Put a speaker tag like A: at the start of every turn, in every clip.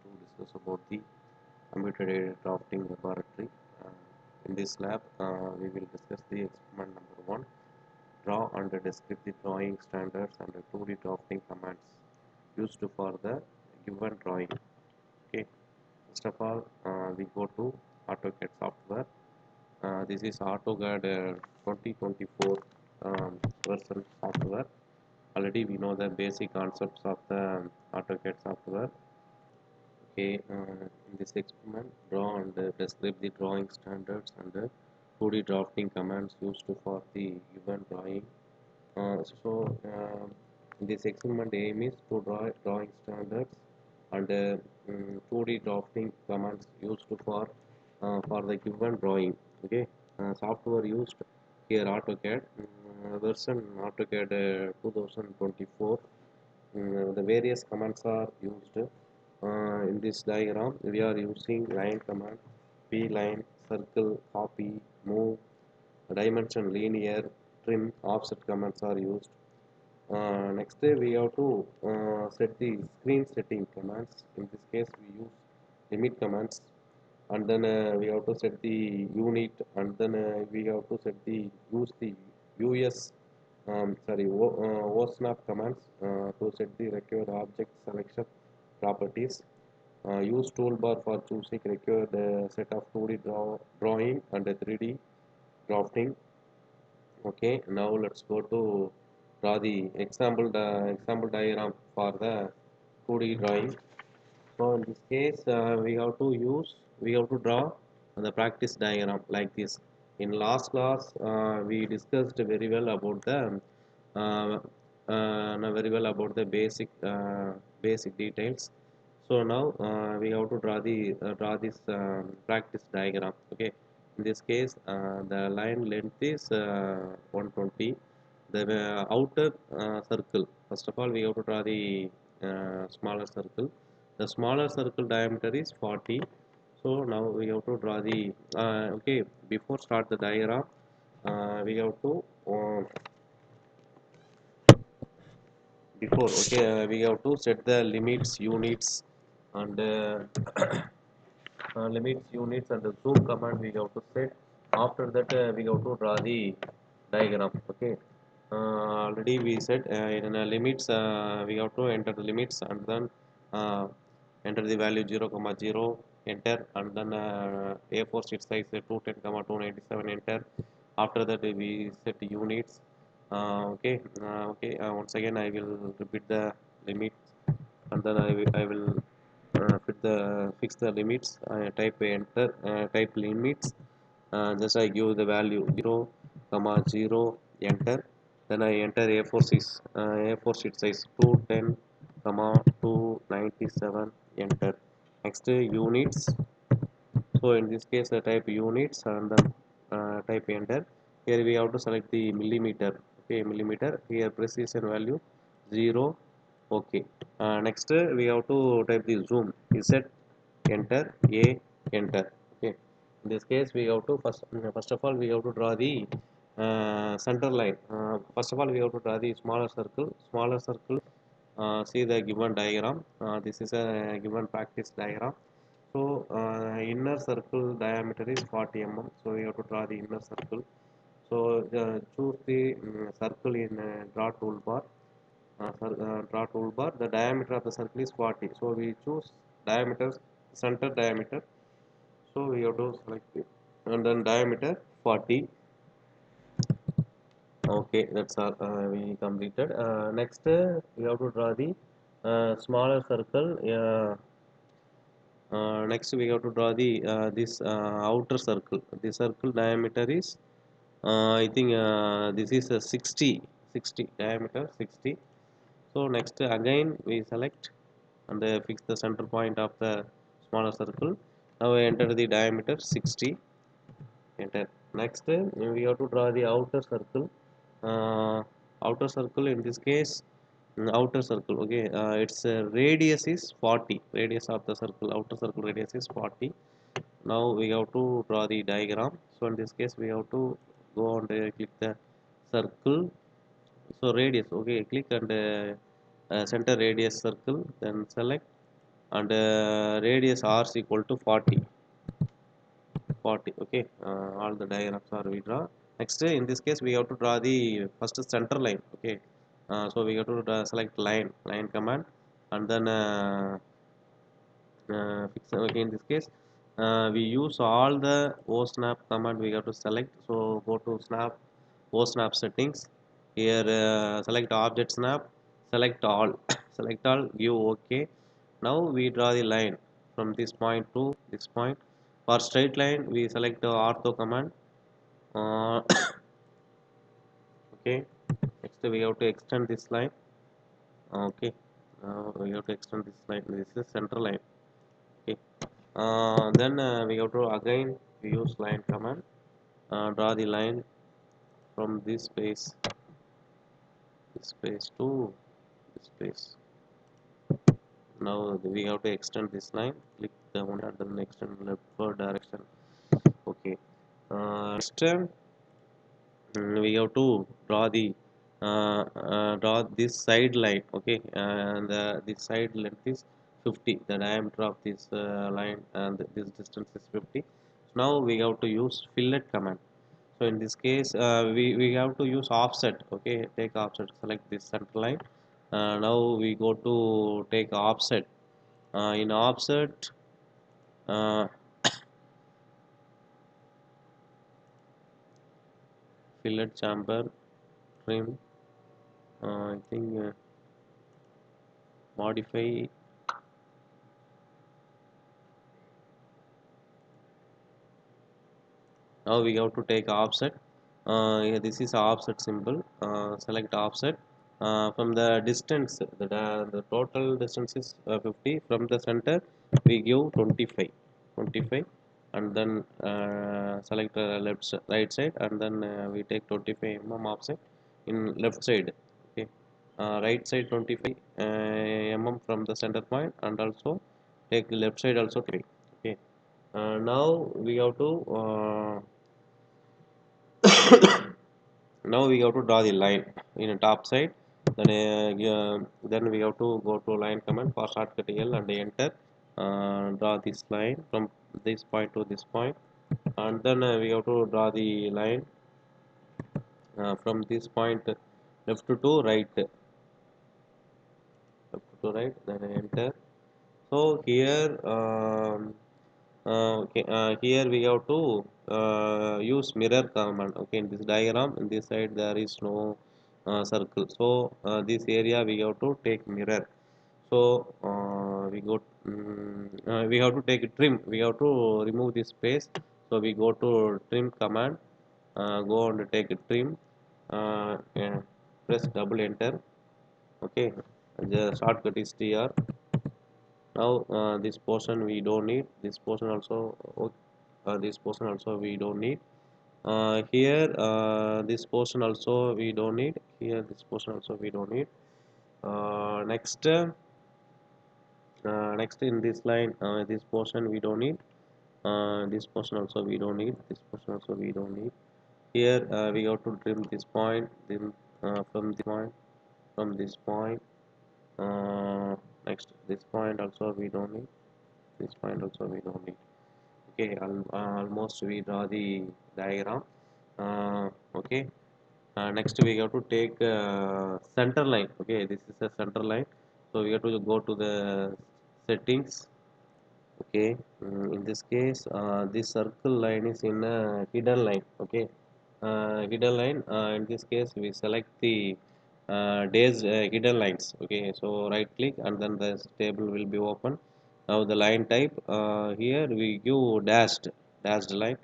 A: to discuss about the computer-aided drafting laboratory. Uh, in this lab, we will discuss the experiment number 1, draw and describe the drawing standards and the 2D drafting commands used for the given drawing. Okay, first of all, we go to AutoCAD software. This is AutoCAD 2024 version software. Already we know the basic concepts of the AutoCAD software. Okay, in this experiment, draw and describe the drawing standards and the 2D drafting commands used for the given drawing. In this experiment, the aim is to draw drawing standards and 2D drafting commands used for the given drawing. Okay, software used here AutoCAD version AutoCAD 2024. The various commands are used. In this diagram, we are using line command, p line, circle, copy, move, dimension, linear, trim, offset commands are used. Next, we have to set the screen setting commands. In this case, we use limit commands, and then we have to set the unit, and then we have to set the use the us OSNAP commands to set the required object selection properties. Use toolbar for choosing required set of 2D drawing and 3D drafting. Okay, now let's go to draw the example diagram for the 2D drawing. So in this case, we have to draw the practice diagram like this. In last class, we discussed uh, very well about the basic details. So now we have to draw this practice diagram. Okay, in this case, the line length is 120. The outer circle. First of all, we have to draw the smaller circle. The smaller circle diameter is 40. So now we have to draw the okay. Before start the diagram, we have to we have to set the limits, units, and limits, and the zoom command we have to set. After that, we have to draw the diagram. Okay. Already we said in limits, we have to enter the limits and then uh, enter the value 0 comma 0, enter, and then A4 sheet size 210 comma 297, enter. After that we set units. Once again I will repeat the limits, and then I will fix the limits. I type enter, type limits. Just I give the value 0 comma 0, enter. Then I enter A4 sheet size 210 comma 297, enter. Next, units. So in this case I type units and then type enter. Here we have to select the millimeter. Okay, millimeter. Here precision value 0. Okay. Next, we have to type the zoom. Z, enter. A, enter. Okay. In this case we have to first of all we have to draw the center line. First of all we have to draw the smaller circle. See the given diagram. This is a given practice diagram. So inner circle diameter is 40 mm. So we have to draw the inner circle. So choose the circle in draw toolbar. Draw toolbar. The diameter of the circle is 40. So we choose diameter, center diameter. So we have to select it, and then diameter 40. Okay, that's all we completed. Next, we have to draw the smaller circle. Next, we have to draw the this outer circle. The circle diameter is I think this is a 60 diameter 60. So next again we select and fix the center point of the smaller circle. Now we enter the diameter 60. Enter. Next, we have to draw the outer circle. Outer circle in this case, outer circle. Okay, its radius is 40. Radius of the circle, outer circle radius is 40. Now we have to draw the diagram. So in this case, we have to go and click the circle. So radius. Okay, click and center radius circle. Then select and radius r is equal to 40. Okay. All the diagrams are we draw. Next, in this case we have to draw the first center line. Okay. So we have to select line command, and then fix. Okay, in this case we use all the osnap command. We have to select. So go to snap osnap settings. Here select object snap, select all. Select all, give OK. Now we draw the line from this point to this point. For straight line we select the ortho command. uh, okay. Next we have to extend this line. Okay. We have to extend this line. This is center line. Okay. Then we have to again use line command. Draw the line from this space to this space. Now we have to extend this line. Click the one and then extend left forward direction. Okay. Next we have to draw this side line. Okay. And this side length is 50. The diameter of this line and this distance is 50. Now we have to use fillet command. So in this case we have to use offset. Okay, take offset, select this center line. Now we go to take offset. In offset uh, fillet chamber trim, I think modify. Now we have to take offset. Yeah, this is offset symbol. Select offset. From the distance, the total distance is 50. From the center we give 25. 25, and then select right side, and then we take 25 offset in left side. Okay. Right side 25 from the center point, and also take left side also 25. Okay. Now we have to now we have to draw the line in the top side. Then we have to go to line command for shortcut L and enter. Draw this line from this point to this point, and then we have to draw the line from this point left to right, then enter. So here okay, here we have to use mirror command. Okay, in this diagram, in this side there is no circle, so this area we have to take mirror. So we have to take trim. We have to remove this space. So we go to trim command. Go and take trim. Yeah, press double enter. Okay, the shortcut is TR. Now this portion we don't need. This portion also. This portion also we don't need. Here this portion also we don't need. Here this portion also we don't need. Next in this line, this portion we don't need. This portion also we don't need. This portion also we don't need. Here we have to trim this point. Then from this point, from this point. Next this point also we don't need. This point also we don't need. Okay, almost we draw the diagram. Okay. Next we have to take center line. Okay, this is a center line. So we have to go to the settings. Okay, in this case this circle line is in a hidden line. Okay, hidden line. In this case we select the days hidden lines. Okay, so right click and then the table will be open. Now the line type, here we give dashed line.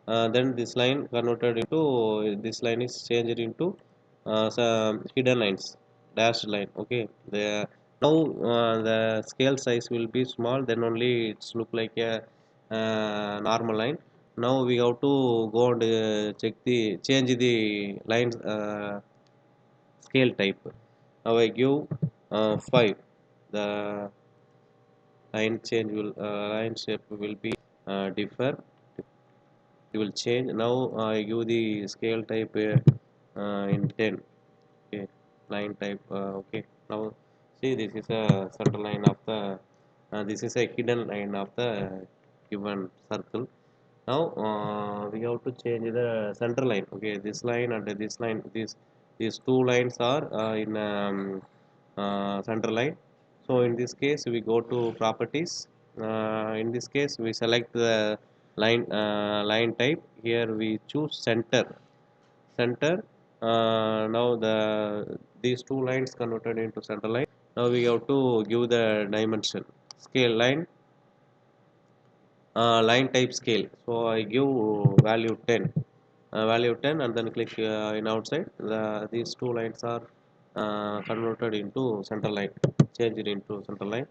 A: Then this line converted into, this line is changed into some hidden lines, dashed line. Okay, the now the scale size will be small, then only it's look like a normal line. Now we have to go and check the change the lines scale type. Now I give 5. The line shape will be differ. It will change. Now I give the scale type in 10. Okay, line type. Okay, now see, this is a center line of the This is a hidden line of the given circle. Now we have to change the center line. Okay, this line and this line, these two lines are in center line. So in this case we go to properties. In this case we select the line type. Here we choose center. Now these two lines converted into center line. Now we have to give the dimension scale line type scale. So I give value 10, value 10, and then click in outside. These two lines are converted into center line, change it into center line.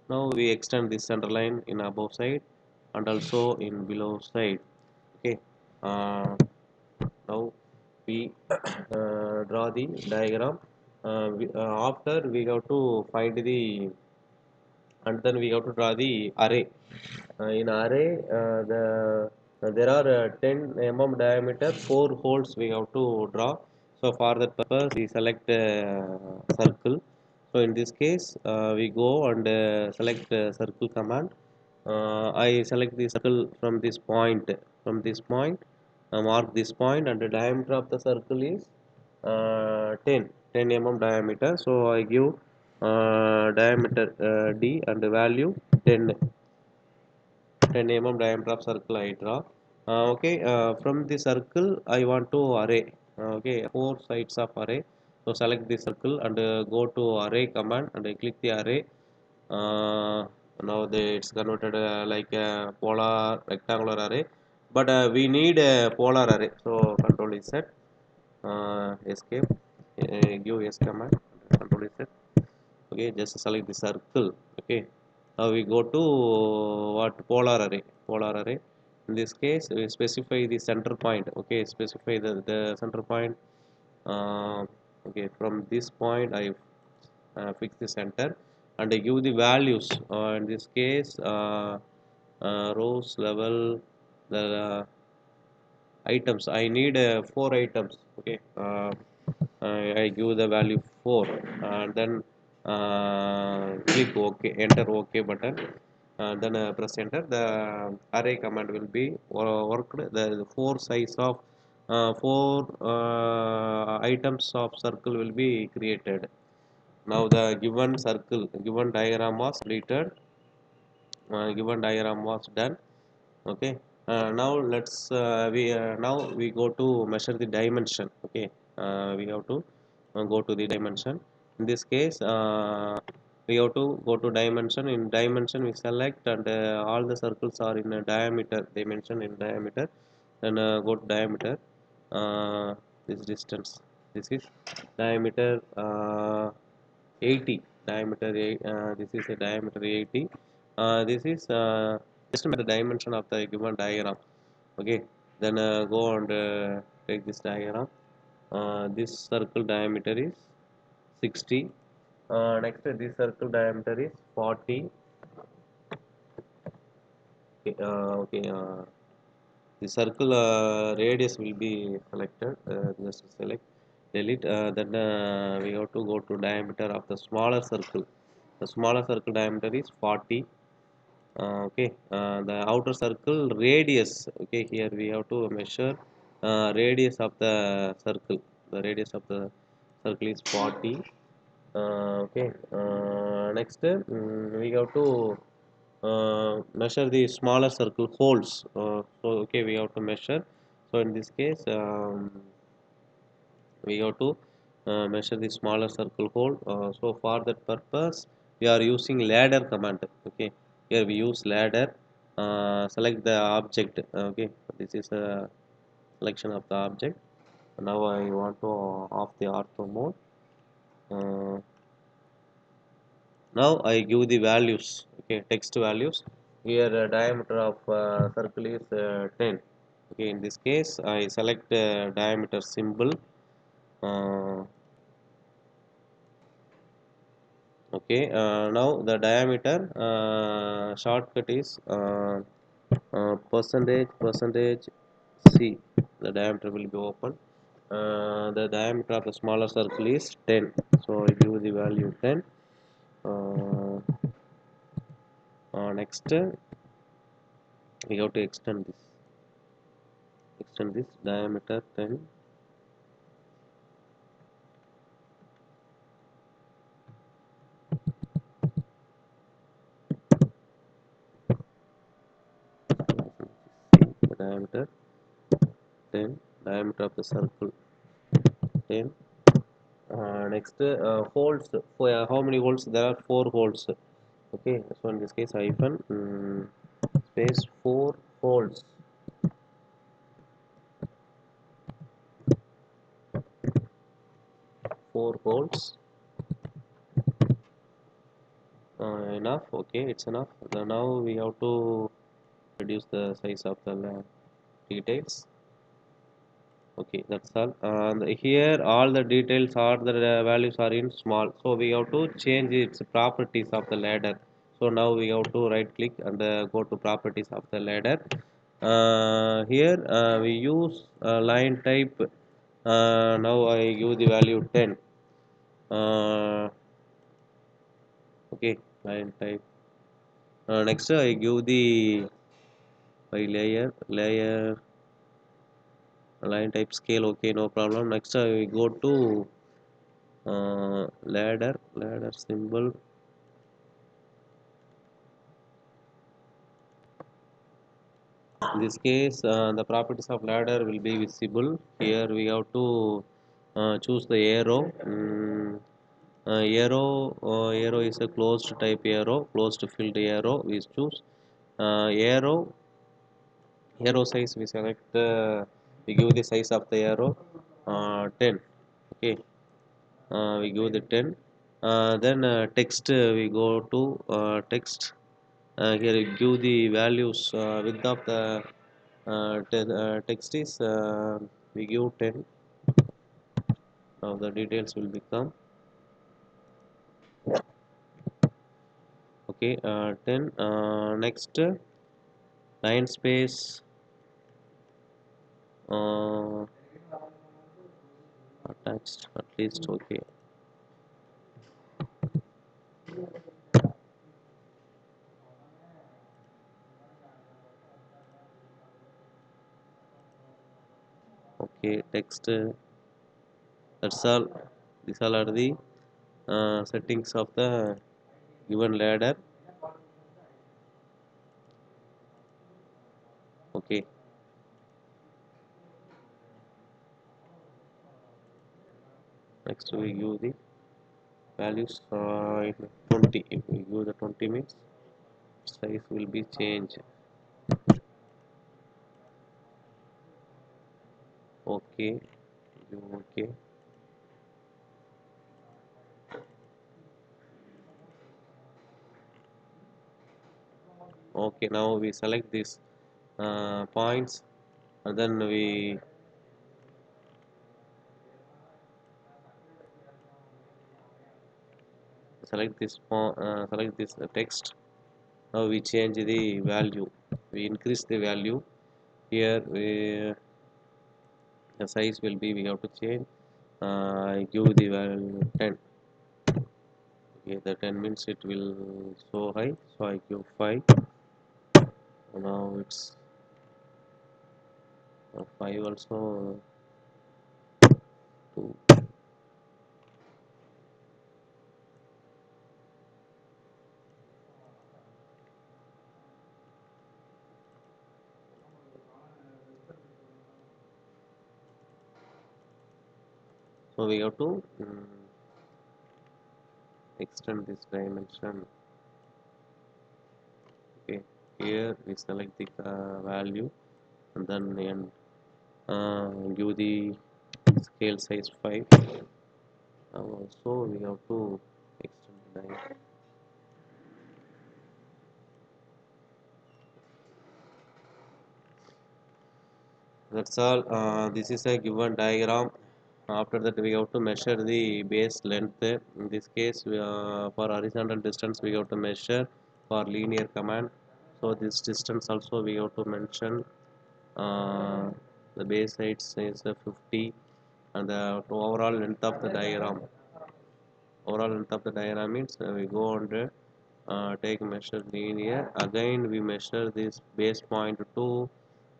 A: Now we extend this center line in above side and also in below side. Okay, now we draw the diagram. After we have to find the, and then we have to draw the array. In array, there are 10 diameter, 4 holes we have to draw. So for that purpose we select circle. So in this case we go and select circle command. I select the circle from this point, mark this point, and the diameter of the circle is 10 diameter. So I give diameter d and the value 10 diameter of circle I draw. Okay, from the circle I want to array. Okay, 4 sides of array. So select the circle and go to array command and I click the array. uh, Now it's converted like a polar rectangular array, but we need a polar array. So control is set, escape, give s command, control is set. Okay, just select the circle. Okay, now we go to what, polar array. In this case we specify the center point. Okay, specify the center point. uh, okay, from this point I fix the center and I give the values. In this case rows level, the items I need 4 items. Okay, I give the value 4 and then click OK, enter OK button, and then press enter. The array command will be worked. The 4 size of 4 items of circle will be created. Now the given diagram was completed. Given diagram was done. Okay, now now we go to measure the dimension. Okay, we have to go to the dimension. In this case we have to go to dimension. In dimension we select, and all the circles are in a diameter, they mention in diameter. Then go to diameter. This distance, this is diameter 80, diameter this is a diameter 80. This is estimate the dimension of the given diagram. Okay, then go and take this diagram. This circle diameter is 60. Next this circle diameter is 40. Okay, the circle radius will be selected. Just select, delete. Then we have to go to diameter of the smaller circle. The smaller circle diameter is 40. Okay, the outer circle radius. Okay, here we have to measure radius of the circle. The radius of the circle is 40. Okay, next we have to measure the smaller circle holes. So okay, we have to measure. So in this case we have to measure the smaller circle hole. So for that purpose we are using ladder command. Okay, here we use ladder. Select the object. Okay, this is a selection of the object. Now I want to off the ortho mode. uh, Now I give the values. Okay, text values. Here diameter of circle is 10. Okay, in this case I select diameter symbol. uh, okay, now the diameter shortcut is percentage C. The diameter will be open. The diameter of the smaller circle is 10. So I give the value 10. uh, Next we have to extend this diameter 10. Diameter 10, diameter of the circle 10. Next holes, for how many holes? There are 4 holes. Okay, so in this case hyphen space 4 holes. 4 holes. Enough. Okay, it's enough. Now we have to reduce the size of the details. Okay, that's all. And here all the details are the values are in small, so we have to change its properties of the ladder. So now we have to right click and go to properties of the ladder. Here we use line type. Now I give the value 10. Okay, line type. Next I give the by layer line type scale. Okay, no problem. Next we go to ladder symbol. In this case the properties of ladder will be visible. Here we have to choose the arrow. Arrow is a closed type arrow, closed filled arrow we choose. Arrow size we select, we give the size of the arrow 10. Okay, we give the 10. Then text, we go to text. Here we give the values. Width of the text is we give 10. Now the details will become okay, 10. Next line space uh, attached at least. Okay, okay, text, that's all. These all are the settings of the given ladder. Okay, next we give the values in 20. If we give the 20 means size will be changed. Okay, okay. Okay, now we select these points, and then we select this text. Now we change the value, we increase the value. Here the size will be, we have to change. I give the value 10. Okay, the 10 means it will so high, so I give 5. Now it's 5 also 2. So we have to extend this dimension. Okay, here we select the value, and then give the scale size 5. Now also we have to extend the line. That's all. This is a given diagram. After that we have to measure the base length. In this case for horizontal distance we have to measure for linear command. So this distance also we have to mention. uh, the base height is 50, and the overall length of the diagram means we go on there. take measure linear. Again we measure this base point to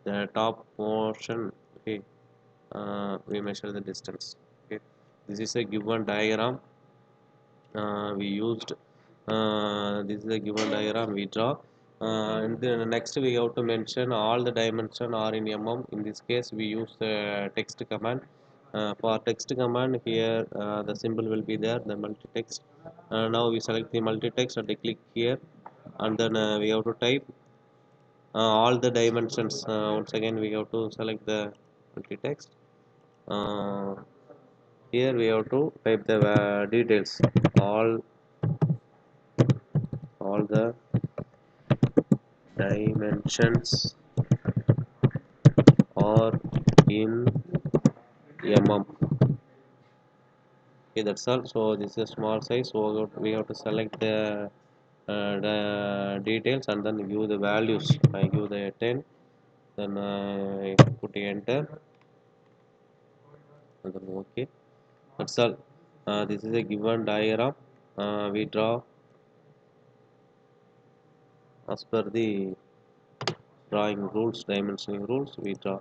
A: the top portion. Okay, we measure the distance. Okay, this is a given diagram. We used this is a given diagram we draw, and then next we have to mention all the dimension are in mm. In this case we use the text command. For text command here, the symbol will be there, the multi-text. Now we select the multi-text and click here, and then we have to type all the dimensions. Once again we have to select the multi-text. uh, Here we have to type the details. All the dimensions are in mm. Okay, that's all. So this is a small size, so we have to select the details and then give the values. I give the 10, then I put enter, and then okay, that's all. This is a given diagram. We draw as per the drawing rules, dimensioning rules. We draw.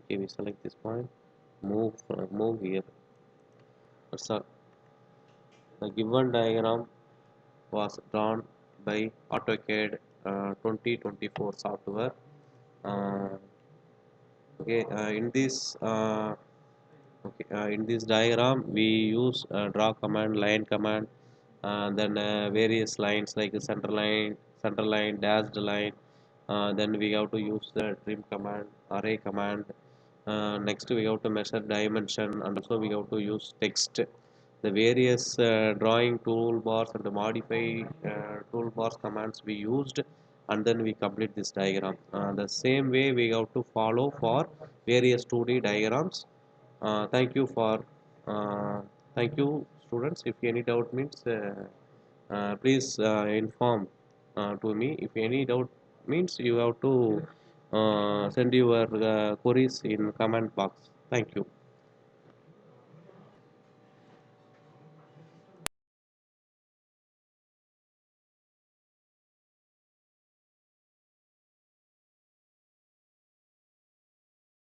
A: Okay, we select this point, move here. That's all. The given diagram was drawn by AutoCAD 2024 software. Uh, okay, in this diagram we use draw command, line command, then various lines like center line, dashed line. Then we have to use the trim command, array command. Next we have to measure dimension, and also we have to use text. The various drawing toolbars and the modify toolbars commands we used, and then we complete this diagram. The same way we have to follow for various 2D diagrams. Thank you for thank you students. If any doubt means please inform to me. If any doubt means you have to send your queries in comment box. Thank you.